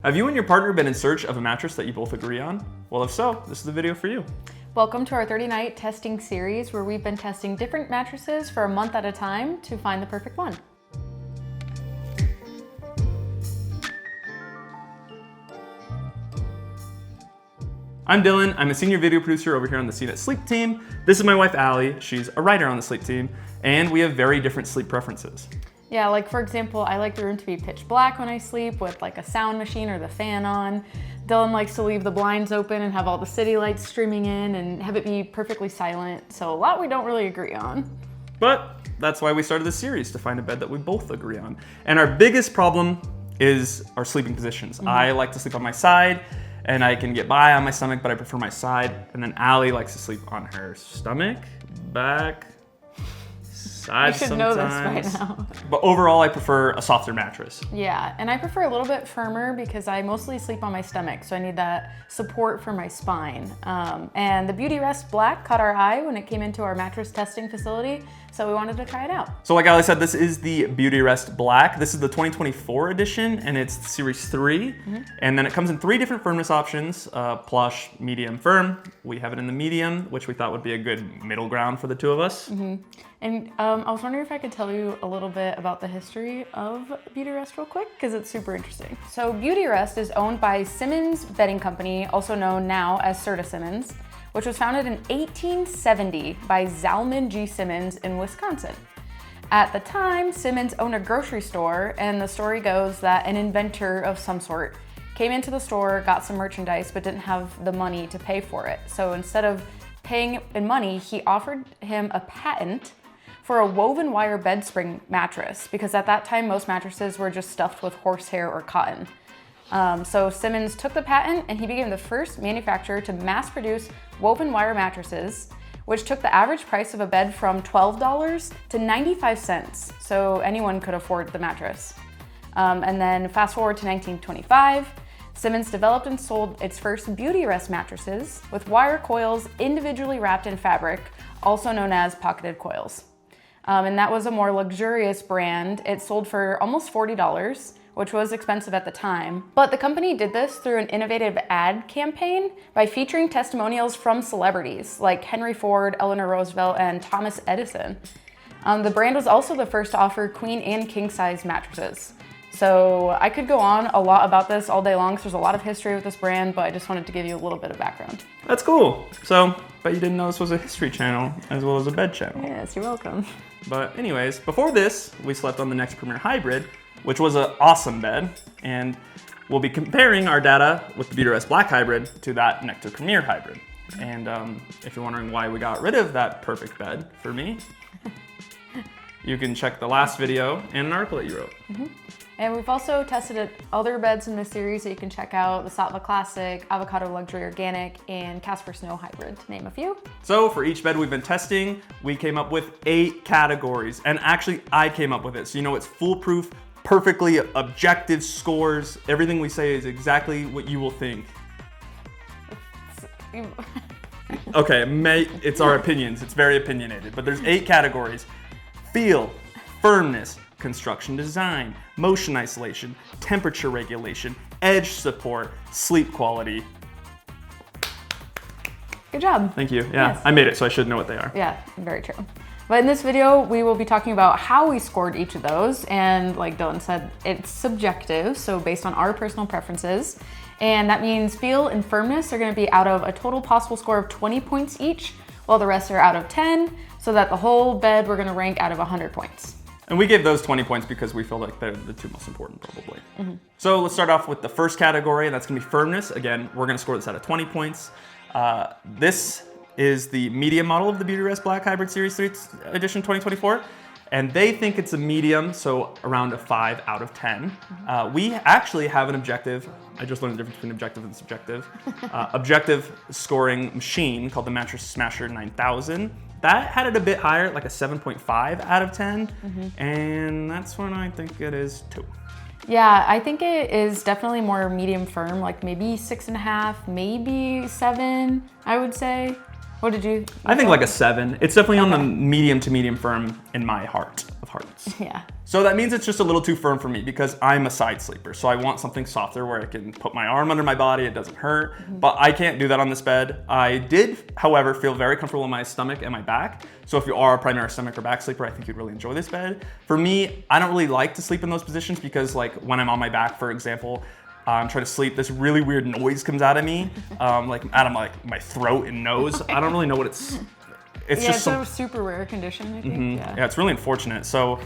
Have you and your partner been in search of a mattress that you both agree on? Well, if so, this is the video for you. Welcome to our 30-night testing series where we've been testing different mattresses for a month at a time to find the perfect one. I'm Dillon. I'm a senior video producer over here on the CNET sleep team. This is my wife, Aly. She's a writer on the sleep team, and we have very different sleep preferences. Yeah, like for example, I like the room to be pitch black when I sleep with like a sound machine or the fan on. Dillon likes to leave the blinds open and have all the city lights streaming in and have it be perfectly silent. So a lot we don't really agree on. But that's why we started this series, to find a bed that we both agree on. And our biggest problem is our sleeping positions. I like to sleep on my side and I can get by on my stomach, but I prefer my side. And then Aly likes to sleep on her stomach, back, side You should sometimes. know this by now. But overall, I prefer a softer mattress. Yeah, and I prefer a little bit firmer because I mostly sleep on my stomach, so I need that support for my spine. And the Beautyrest Black caught our eye when it came into our mattress testing facility, so we wanted to try it out. So like Aly said, this is the Beautyrest Black. This is the 2024 edition, and it's Series 3. And then it comes in 3 different firmness options, plush, medium, firm. We have it in the medium, which we thought would be a good middle ground for the two of us. And I was wondering if I could tell you a little bit about the history of Beautyrest real quick, because it's super interesting. So Beautyrest is owned by Simmons Bedding Company, also known now as Serta Simmons, which was founded in 1870 by Zalman G. Simmons in Wisconsin. At the time, Simmons owned a grocery store, and the story goes that an inventor of some sort came into the store, got some merchandise, but didn't have the money to pay for it. So instead of paying in money, he offered him a patent for a woven wire bed spring mattress, because at that time, most mattresses were just stuffed with horsehair or cotton. So Simmons took the patent and he became the first manufacturer to mass produce woven wire mattresses, which took the average price of a bed from $12 to 95 cents. So anyone could afford the mattress. And then fast forward to 1925, Simmons developed and sold its first Beautyrest mattresses with wire coils individually wrapped in fabric, also known as pocketed coils. And that was a more luxurious brand. It sold for almost $40, which was expensive at the time. But the company did this through an innovative ad campaign by featuring testimonials from celebrities like Henry Ford, Eleanor Roosevelt, and Thomas Edison. The brand was also the first to offer queen and king size mattresses. So I could go on a lot about this all day long, because there's a lot of history with this brand, but I just wanted to give you a little bit of background. That's cool. So, but you didn't know this was a history channel as well as a bed channel. Yes, you're welcome. But anyways, before this, we slept on the Nectar Premier Hybrid, which was an awesome bed. And we'll be comparing our data with the Beautyrest Black Hybrid to that Nectar Premier Hybrid. And if you're wondering why we got rid of that perfect bed for me, you can check the last video and an article that you wrote. And we've also tested other beds in this series that you can check out: the Satva Classic, Avocado Luxury Organic, and Casper Snow Hybrid, to name a few. So for each bed we've been testing, we came up with 8 categories. And actually, I came up with it. So you know it's foolproof, perfectly objective scores. Everything we say is exactly what you will think. Okay, it's our opinions. It's very opinionated. But there's 8 categories: feel, firmness, construction design, motion isolation, temperature regulation, edge support, sleep quality. Good job. Thank you. Yeah, Yes. I made it, so I should know what they are. Yeah, very true. But in this video, we will be talking about how we scored each of those. And like Dillon said, it's subjective, so based on our personal preferences. And that means feel and firmness are gonna be out of a total possible score of 20 points each, while the rest are out of 10, so that the whole bed we're gonna rank out of 100 points. And we gave those 20 points because we feel like they're the 2 most important, probably. So let's start off with the first category, and that's gonna be firmness. Again, we're gonna score this out of 20 points. This is the medium model of the Beautyrest Black Hybrid Series 3 Edition 2024. And they think it's a medium, so around a 5 out of 10. We actually have an objective. I just learned the difference between objective and subjective. Objective scoring machine called the Mattress Smasher 9000. That had it a bit higher, like a 7.5 out of 10. And that's when I think it is too. Yeah, I think it is definitely more medium firm, like maybe 6.5, maybe 7, I would say. What did you I think like a 7. It's definitely on the medium to medium firm in my heart of with hearts. Yeah. So that means it's just a little too firm for me because I'm a side sleeper. So I want something softer where I can put my arm under my body, it doesn't hurt, but I can't do that on this bed. I did, however, feel very comfortable in my stomach and my back. So if you are a primary stomach or back sleeper, I think you'd really enjoy this bed. For me, I don't really like to sleep in those positions because like when I'm on my back, for example, I'm trying to sleep, this really weird noise comes out of me, like out of my throat and nose. I don't really know what it's just a super rare condition, I think. Yeah, it's really unfortunate. So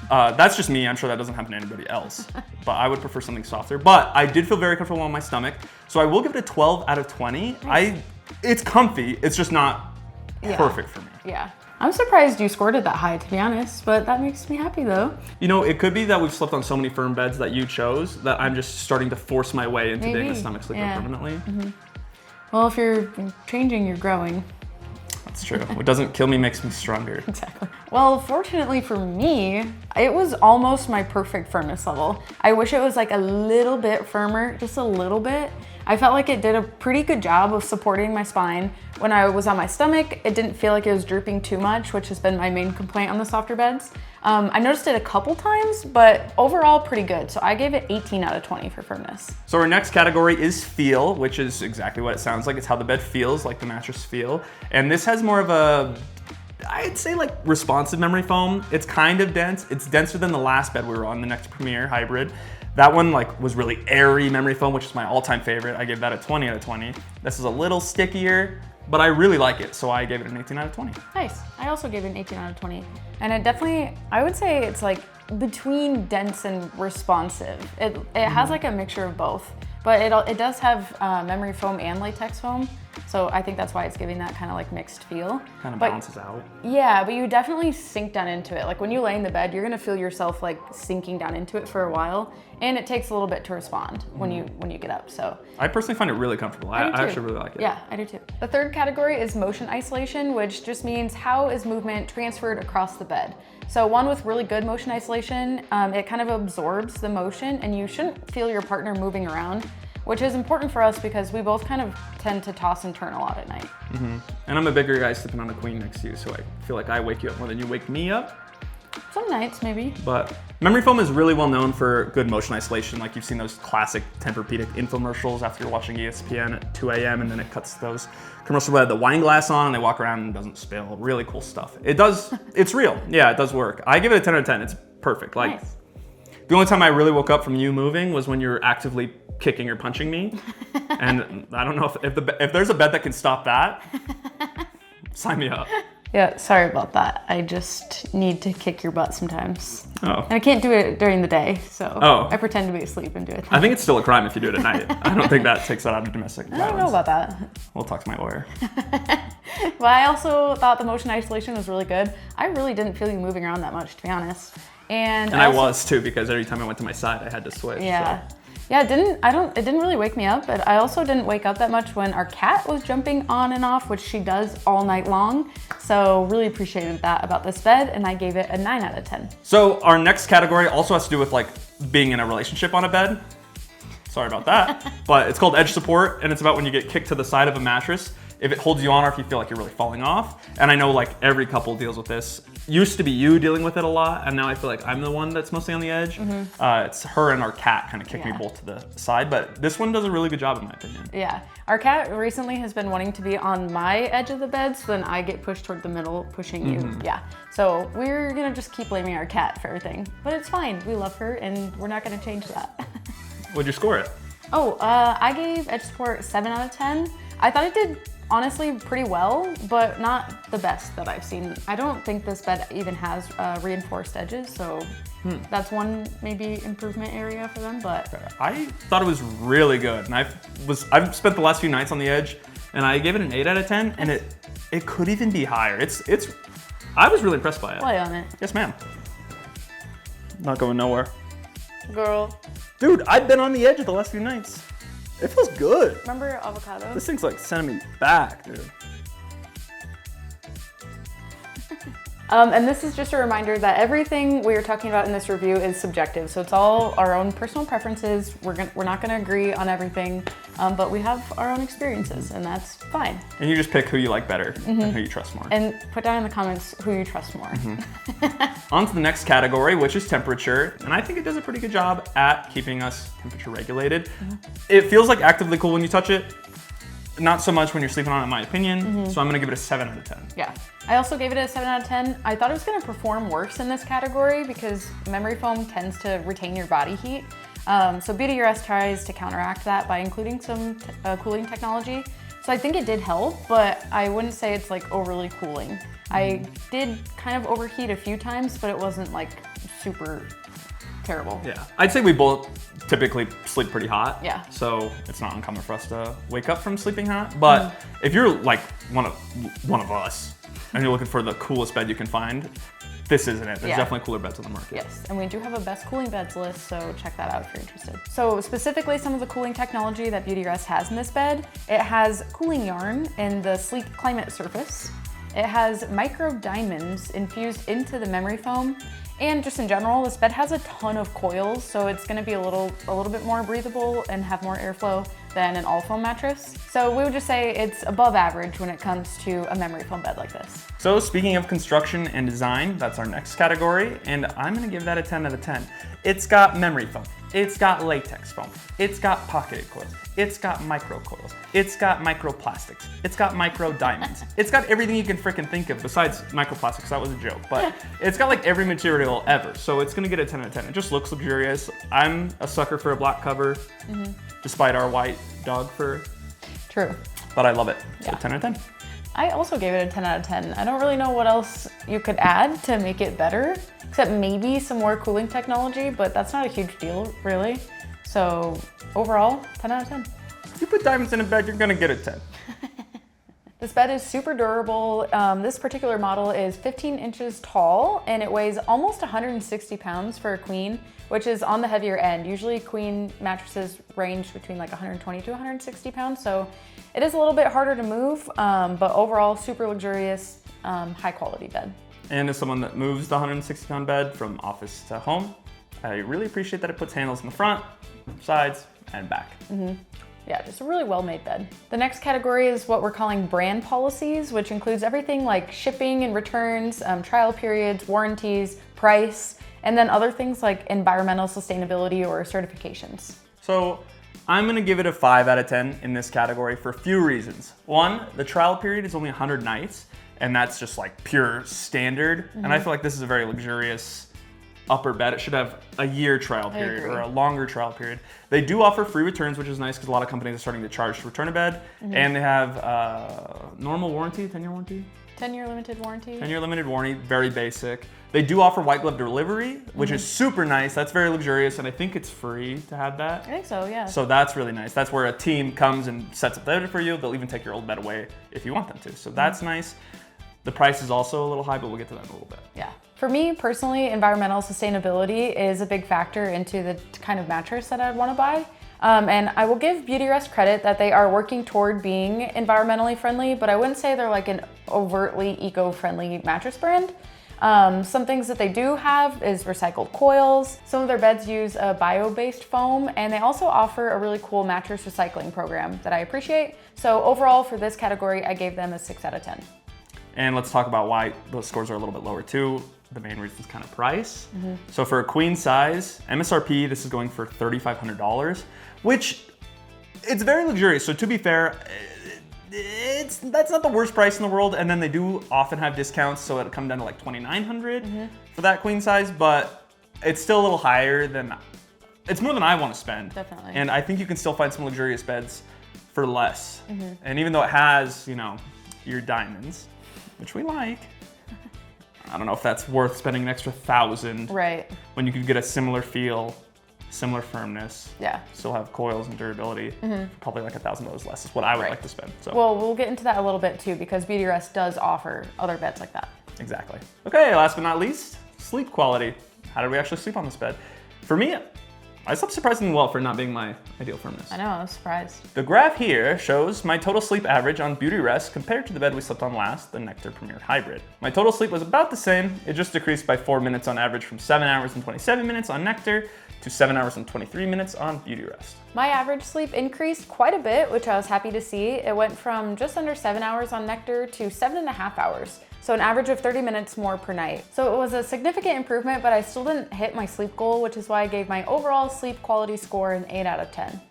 that's just me. I'm sure that doesn't happen to anybody else. But I would prefer something softer. But I did feel very comfortable on my stomach. So I will give it a 12 out of 20. It's comfy. It's just not perfect for me. Yeah. I'm surprised you scored it that high, to be honest, but that makes me happy though. You know, it could be that we've slept on so many firm beds that you chose that I'm just starting to force my way into being a stomach sleeper permanently. Well, if you're changing, you're growing. That's true. What doesn't kill me makes me stronger. Exactly. Well, fortunately for me, it was almost my perfect firmness level. I wish it was like a little bit firmer, just a little bit. I felt like it did a pretty good job of supporting my spine. When I was on my stomach, it didn't feel like it was drooping too much, which has been my main complaint on the softer beds. I noticed it a couple times, but overall pretty good. So I gave it 18 out of 20 for firmness. So our next category is feel, which is exactly what it sounds like. It's how the bed feels, like the mattress feel. And this has more of a, I'd say like responsive memory foam. It's kind of dense. It's denser than the last bed we were on, the Nectar Premier Hybrid. That one like was really airy memory foam, which is my all-time favorite. I gave that a 20 out of 20. This is a little stickier, but I really like it, so I gave it an 18 out of 20. Nice. I also gave it an 18 out of 20. And it definitely, I would say it's like between dense and responsive. It has like a mixture of both, but it does have memory foam and latex foam. So I think that's why it's giving that kind of like mixed feel. Kind of balances out. Yeah, but you definitely sink down into it. Like when you lay in the bed, you're gonna feel yourself like sinking down into it for a while, and it takes a little bit to respond when you get up. So I personally find it really comfortable. I actually really like it. Yeah, I do too. The third category is motion isolation, which just means how is movement transferred across the bed. So one with really good motion isolation, it kind of absorbs the motion, and you shouldn't feel your partner moving around, which is important for us because we both kind of tend to toss and turn a lot at night. And I'm a bigger guy sleeping on a queen next to you, so I feel like I wake you up more than you wake me up. Some nights, maybe. But memory foam is really well known for good motion isolation. Like you've seen those classic Tempur-Pedic infomercials after you're watching ESPN at 2 a.m. and then it cuts those commercials where they have the wine glass on and they walk around and it doesn't spill. Really cool stuff. It does, it's real. Yeah, it does work. I give it a 10 out of 10. It's perfect. Like, nice. The only time I really woke up from you moving was when you were actively kicking or punching me. And I don't know if there's a bed that can stop that, sign me up. Yeah, sorry about that. I just need to kick your butt sometimes. Oh. And I can't do it during the day, so I pretend to be asleep and do it. I think it's still a crime if you do it at night. I don't think that takes that out of domestic violence. I don't know about that. We'll talk to my lawyer. But I also thought the motion isolation was really good. I really didn't feel you moving around that much, to be honest. And I was too, because every time I went to my side, I had to switch. Yeah. So. Yeah, it didn't really wake me up, but I also didn't wake up that much when our cat was jumping on and off, which she does all night long. So really appreciated that about this bed, and I gave it a 9 out of 10. So our next category also has to do with like being in a relationship on a bed. Sorry about that. But it's called edge support, and it's about when you get kicked to the side of a mattress, if it holds you on or if you feel like you're really falling off. And I know like every couple deals with this. Used to be you dealing with it a lot, and now I feel like I'm the one that's mostly on the edge. It's her and our cat kind of kick me both to the side, but this one does a really good job in my opinion. Yeah, our cat recently has been wanting to be on my edge of the bed, so then I get pushed toward the middle, pushing you. Yeah, so we're gonna just keep blaming our cat for everything, but it's fine. We love her, and we're not gonna change that. What'd you score it? Oh, I gave edge support 7 out of 10. I thought it did honestly pretty well, but not the best that I've seen. I don't think this bed even has reinforced edges, so that's one maybe improvement area for them, but. I thought it was really good, and I've spent the last few nights on the edge, and I gave it an 8 out of 10, and it could even be higher. I was really impressed by it. Play on it. Yes, ma'am. Not going nowhere. Girl. Dude, I've been on the edge of the last few nights. It feels good. Remember avocado? This thing's like sending me back, dude. And this is just a reminder that everything we are talking about in this review is subjective. So it's all our own personal preferences. We're not gonna agree on everything. but we have our own experiences, and that's fine. And you just pick who you like better and who you trust more. And put down in the comments who you trust more. On to the next category, which is temperature. And I think it does a pretty good job at keeping us temperature regulated. It feels like actively cool when you touch it. Not so much when you're sleeping on it, in my opinion. So I'm gonna give it a 7 out of 10. Yeah, I also gave it a 7 out of 10. I thought it was gonna perform worse in this category because memory foam tends to retain your body heat. So Beautyrest tries to counteract that by including some cooling technology. So I think it did help, but I wouldn't say it's like overly cooling. I did kind of overheat a few times, but it wasn't like super terrible. Yeah, I'd say we both typically sleep pretty hot. Yeah. So it's not uncommon for us to wake up from sleeping hot. But if you're like one of us and you're looking for the coolest bed you can find, this isn't it. There's definitely cooler beds on the market. Yes, and we do have a best cooling beds list, so check that out if you're interested. So specifically some of the cooling technology that Beautyrest has in this bed, it has cooling yarn in the sleek climate surface. It has micro diamonds infused into the memory foam. And just in general, this bed has a ton of coils, so it's gonna be a little bit more breathable and have more airflow than an all foam mattress. So we would just say it's above average when it comes to a memory foam bed like this. So speaking of construction and design, that's our next category, and I'm gonna give that a 10 out of 10. It's got memory foam, it's got latex foam, it's got pocketed coils, it's got micro coils, it's got microplastics, it's got micro diamonds, it's got everything you can freaking think of besides microplastics. That was a joke, but it's got like every material ever. So it's gonna get a 10 out of 10. It just looks luxurious. I'm a sucker for a black cover, despite our white dog fur. True. But I love it. So Yeah. 10 out of 10. I also gave it a 10 out of 10. I don't really know what else you could add to make it better, except maybe some more cooling technology, but that's not a huge deal, really. So overall, 10 out of 10. If you put diamonds in a bed, you're gonna get a 10. This bed is super durable. This particular model is 15 inches tall and it weighs almost 160 pounds for a queen, which is on the heavier end. Usually queen mattresses range between like 120 to 160 pounds. So it is a little bit harder to move, but overall super luxurious, high quality bed. And as someone that moves the 160-pound bed from office to home, I really appreciate that it puts handles in the front, sides, and back. Yeah, just a really well-made bed. The next category is what we're calling brand policies, which includes everything like shipping and returns, trial periods, warranties, price, and then other things like environmental sustainability or certifications. So I'm gonna give it a 5 out of 10 in this category for a few reasons. One, the trial period is only 100 nights, and that's just like pure standard. And I feel like this is a very luxurious upper bed. It should have a year trial period or a longer trial period. They do offer free returns, which is nice because a lot of companies are starting to charge to return a bed. And they have normal warranty, 10-year warranty? 10-year limited warranty. 10-year limited warranty, very basic. They do offer white glove delivery, which is super nice. That's very luxurious, and I think it's free to have that. I think so, yeah. So that's really nice. That's where a team comes and sets up the bed for you. They'll even take your old bed away if you want them to. So that's nice. The price is also a little high, but we'll get to that in a little bit. Yeah. For me personally, environmental sustainability is a big factor into the kind of mattress that I'd want to buy. And I will give Beautyrest credit that they are working toward being environmentally friendly, but I wouldn't say they're like an overtly eco-friendly mattress brand. Some things that they do have is recycled coils. Some of their beds use a bio-based foam, and they also offer a really cool mattress recycling program that I appreciate. So overall for this category, I gave them a 6 out of 10. And let's talk about why those scores are a little bit lower too. The main reason is kind of price. So for a queen size, MSRP, this is going for $3,500, which it's very luxurious. So to be fair, that's not the worst price in the world. And then they do often have discounts, so it'll come down to like $2,900 for that queen size, but it's still a little higher than, it's more than I want to spend. Definitely. And I think you can still find some luxurious beds for less. And even though it has, you know, your diamonds, which we like, I don't know if that's worth spending an extra $1,000 Right. when you could get a similar feel, similar firmness, Yeah. still have coils and durability, for probably like $1,000 less is what I would like to spend. So Well, we'll get into that a little bit too, because Beautyrest does offer other beds like that. exactly. Okay, last but not least, sleep quality. How did we actually sleep on this bed? For me, I slept surprisingly well for not being my ideal firmness. I know, I was surprised. The graph here shows my total sleep average on Beautyrest compared to the bed we slept on last, the Nectar Premier Hybrid. My total sleep was about the same, it just decreased by 4 minutes on average from 7 hours and 27 minutes on Nectar to 7 hours and 23 minutes on Beautyrest. My average sleep increased quite a bit, which I was happy to see. It went from just under 7 hours on Nectar to 7.5 hours. So an average of 30 minutes more per night. So it was a significant improvement, but I still didn't hit my sleep goal, which is why I gave my overall sleep quality score an 8 out of 10.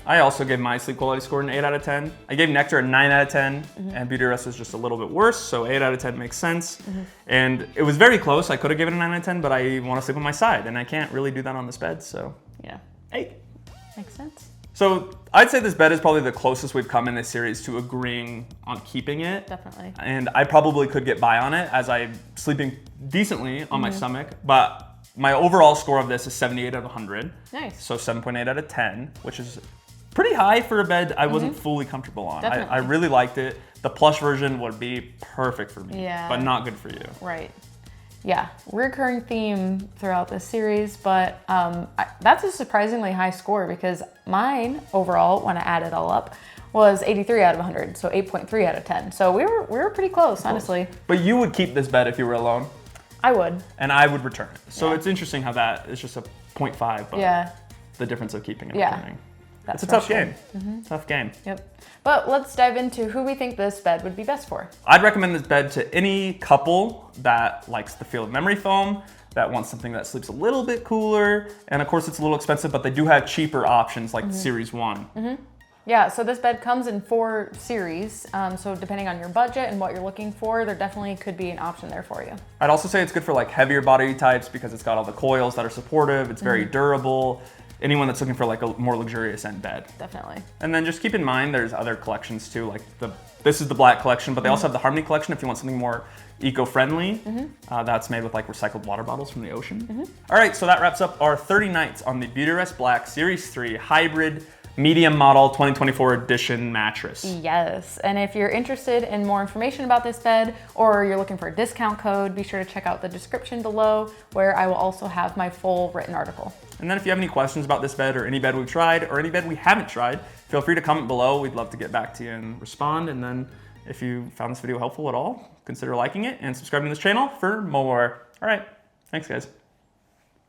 I also gave my sleep quality score an 8 out of 10. I gave Nectar a 9 out of 10, and Beautyrest is just a little bit worse, so 8 out of 10 makes sense. And it was very close. I could have given it a 9 out of 10, but I want to sleep on my side, and I can't really do that on this bed, so Yeah, 8. makes sense. So I'd say this bed is probably the closest we've come in this series to agreeing on keeping it. Definitely. And I probably could get by on it as I'm sleeping decently on my stomach, but my overall score of this is 78 out of 100. Nice. So 7.8 out of 10, which is pretty high for a bed I wasn't fully comfortable on. I really liked it. The plush version would be perfect for me, but not good for you. Right. Yeah, recurring theme throughout this series, but that's a surprisingly high score because mine overall, when I add it all up, was 83 out of 100, so 8.3 out of 10. So we were pretty close, honestly. But you would keep this bed if you were alone? I would. And I would return it. So it's interesting how that is just a 0.5, but the difference of keeping and returning. It's a tough game. Tough game. Yep. But let's dive into who we think this bed would be best for. I'd recommend this bed to any couple that likes the feel of memory foam, that wants something that sleeps a little bit cooler, and of course it's a little expensive, but they do have cheaper options like the Series 1. Yeah, so this bed comes in 4 series, so depending on your budget and what you're looking for, there definitely could be an option there for you. I'd also say it's good for like heavier body types because it's got all the coils that are supportive, it's very durable. Anyone that's looking for like a more luxurious end bed. Definitely. And then just keep in mind there's other collections too, like this is the Black collection, but they also have the Harmony collection if you want something more eco-friendly. That's made with like recycled water bottles from the ocean. All right, so that wraps up our 30 nights on the Beautyrest Black Series 3 Hybrid Medium Model 2024 Edition mattress. Yes, and if you're interested in more information about this bed or you're looking for a discount code, be sure to check out the description below where I will also have my full written article. And then if you have any questions about this bed or any bed we've tried or any bed we haven't tried, feel free to comment below. We'd love to get back to you and respond. And then if you found this video helpful at all, consider liking it and subscribing to this channel for more. All right, thanks guys.